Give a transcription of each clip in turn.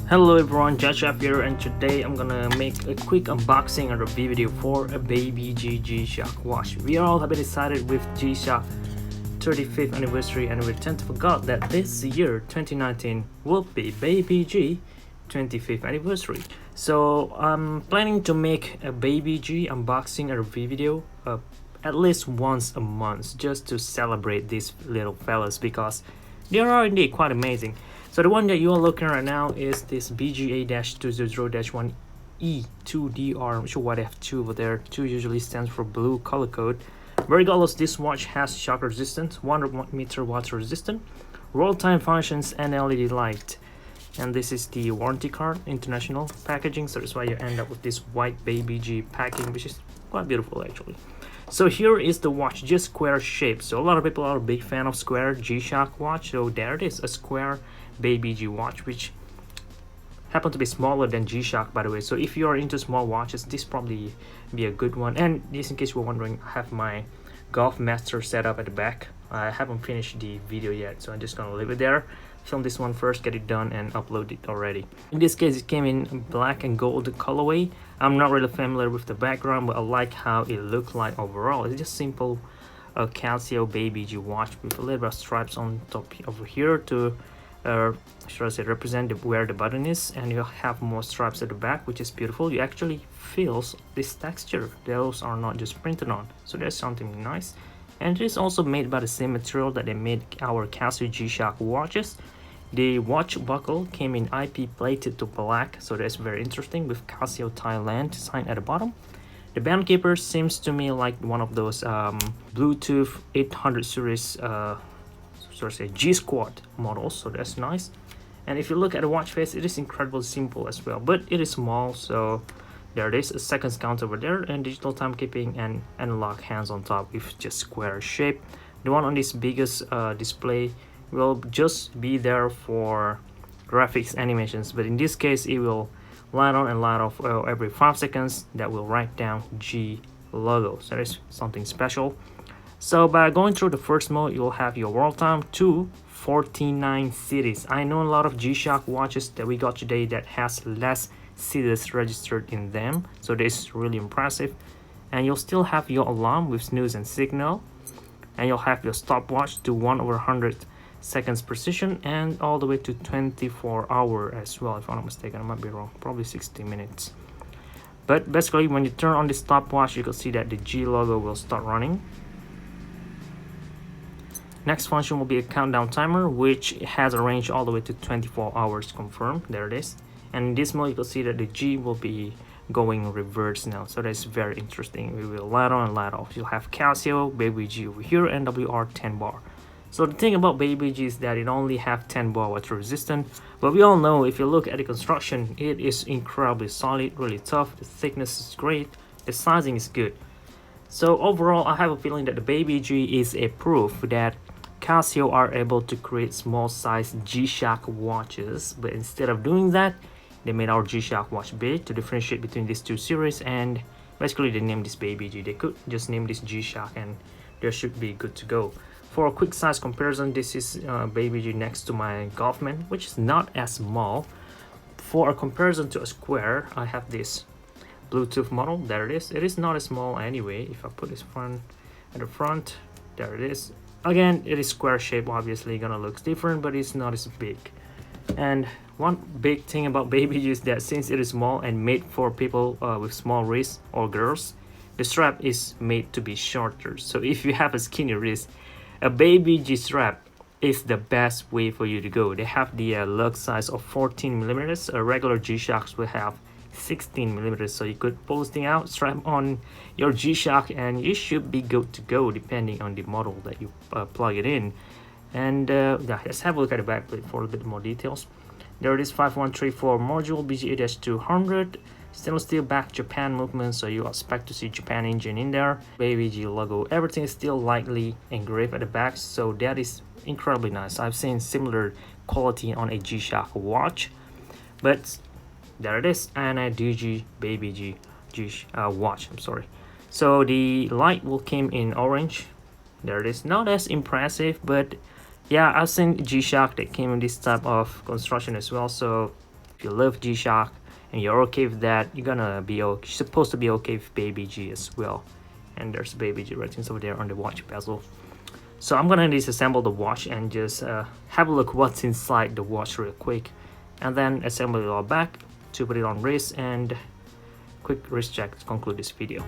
Hello everyone, gshock here, and today I'm gonna make a quick unboxing and review video for a baby gshock watch. We all have been excited with gshock 35th anniversary, and we tend to forget that this year 2019 will be baby G 25th anniversary. So I'm planning to make a baby G unboxing and review video at least once a month, just to celebrate these little fellas, because they are indeed quite amazing. So the one that you are looking at right now is this BGA-200-1E2DR. I'm not sure why they have 2 over there. 2 usually stands for blue color code. Regardless, this watch has shock resistance, 100 meter water resistant, roll time functions, and LED light. And this is the warranty card, international packaging, so that's why you end up with this white baby G packing, which is quite beautiful actually. So here is the watch, just square shape. So a lot of people are a big fan of square G-Shock watch. So there it is, a square baby G watch, which happen to be smaller than G-Shock, by the way. So if you are into small watches, this probably be a good one. And just in case you were wondering, I have my Golf Master set up at the back. I haven't finished the video yet, so I'm just gonna leave it there. Film this one first, get it done, and upload it already. In this case, it came in black and gold colorway. I'm not really familiar with the background, but I like how it looked like overall. It's just simple Casio baby G watch with a little bit of stripes on top over here to should I say represent where the button is, and you have more stripes at the back, which is beautiful. You actually feels this texture. Those are not just printed on, so that's something nice. And it is also made by the same material that they made our Casio G-Shock watches. The watch buckle came in IP plated to black, so that's very interesting, with Casio Thailand sign at the bottom. The band keeper seems to me like one of those Bluetooth 800 series G-Squad models, so that's nice. And if you look at the watch face, it is incredibly simple as well, but it is small. So there it is, a seconds count over there, and digital timekeeping and analog hands on top with just square shape. The one on this biggest display will just be there for graphics animations, but in this case it will light on and light off every 5 seconds. That will write down G logo, so that's something special. So by going through the first mode, you'll have your world time to 49 cities. I know a lot of G-Shock watches that we got today that has less cities registered in them, so this is really impressive. And you'll still have your alarm with snooze and signal, and you'll have your stopwatch to 1/100 seconds precision, and all the way to 24-hour as well. If I'm not mistaken, I might be wrong, probably 60 minutes. But basically, when you turn on the stopwatch, you can see that the G logo will start running. Next function will be a countdown timer, which has a range all the way to 24 hours confirmed. There it is. And in this mode, you can see that the G will be going reverse now, so that's very interesting. We will light on and light off. You'll have Casio baby G over here and WR 10 bar. So the thing about baby G is that it only have 10 bar water resistant, but we all know if you look at the construction, it is incredibly solid, really tough. The thickness is great, the sizing is good. So overall, I have a feeling that the baby G is a proof that Casio are able to create small size G-Shock watches, but instead of doing that, they made our G-Shock watch big to differentiate between these two series, and basically they named this baby G. They could just name this G-Shock and they should be good to go. For a quick size comparison, this is baby G next to my Golfman, which is not as small. For a comparison to a square, I have this Bluetooth model. There it is. It is not as small anyway. If I put this at the front, there it is. Again, it is square shape, obviously gonna look different, but it's not as big. And one big thing about baby G is that since it is small and made for people with small wrists or girls, the strap is made to be shorter. So if you have a skinny wrist, a baby G strap is the best way for you to go. They have the lug size of 14 millimeters. Regular G-Shocks will have 16 millimeters, so you could pull this thing out, strap on your G-Shock, and you should be good to go depending on the model that you plug it in. And yeah, let's have a look at the backplate for a bit more details. There it is, 5134 module, BGA-200, stainless steel back Japan movement, so you expect to see Japan engine in there. Baby G logo, everything is still lightly engraved at the back, so that is incredibly nice. I've seen similar quality on a G-Shock watch, but there it is, and a DG baby G watch, I'm sorry. So the light will came in orange. There it is, not as impressive, but yeah, I've seen G-Shock that came in this type of construction as well, so If you love G-Shock and you're okay with that, you're gonna be supposed to be okay with Baby G as well. And there's Baby G ratings over there on the watch bezel. So I'm gonna disassemble the watch and just have a look what's inside the watch real quick, and then assemble it all back to put it on wrist, and quick wrist check to conclude this video.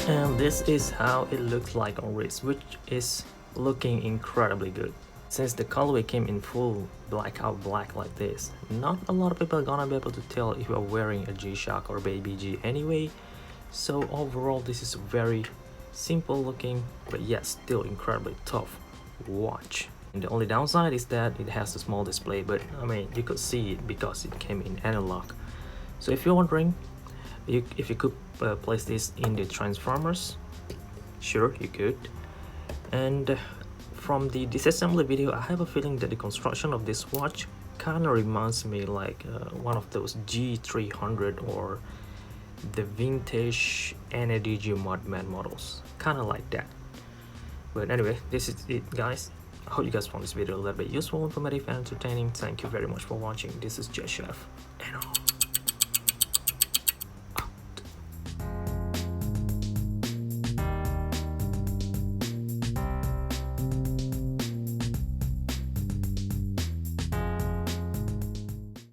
And this is how it looks like on wrist, which is looking incredibly good. Since the colorway came in full blackout black like this, not a lot of people are gonna be able to tell if you are wearing a G-Shock or Baby G anyway. So overall, this is a very simple looking, but yet still incredibly tough watch. And the only downside is that it has a small display, but I mean, you could see it because it came in analog. So if you're wondering if you could place this in the Transformers, sure, you could. And from the disassembly video, I have a feeling that the construction of this watch kind of reminds me like one of those G300 or the vintage NADG Mudman models, kind of like that. But anyway, this is it, guys. I hope you guys found this video a little bit useful, informative, and entertaining. Thank you very much for watching. This is gshock and all.